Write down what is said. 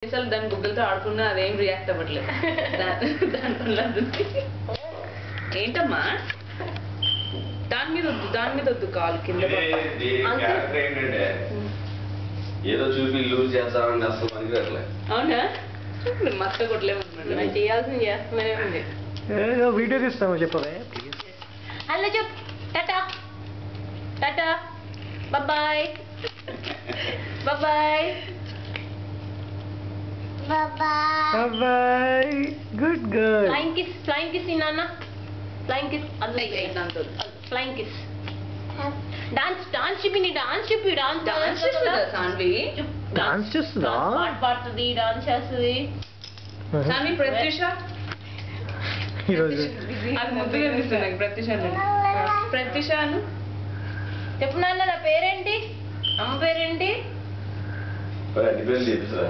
దాని బుగ్గలతో ఆడుకున్నా అదేం రియాక్ట్ అవ్వట్లేదు. దానివల్ల ఏంటమ్మా దాని మీద వద్దు కాలు కింద. ఏదో చూపి లూజ్ చేస్తామండి అసలు పనికి రావట్లేదు. అవునా మక్క కొట్టలేమన్నమాట. చేయాల్సింది చేస్తూనే ఉంది. వీడియో తీస్తాము చెప్పవే హలో చెప్పు. Tata tata bye bye bye good girl. Flying kiss నాన్న. Flying kiss flying kiss. Dance చెప్పి డాన్స్ సాన్వి డాన్స్ చేస్తుందా? పాట పాడుతుంది, డాన్స్ చేస్తుంది. సాన్వి ప్రత్యూష ఈరోజు అది ముద్దుగా అనిపిస్తుంది నాకు. ప్రత్యూష అను చెప్పు నాన్న. నా పేరేంటి? అమ్మ పేరేంటి? డిపెండ్ చేపిస్తా.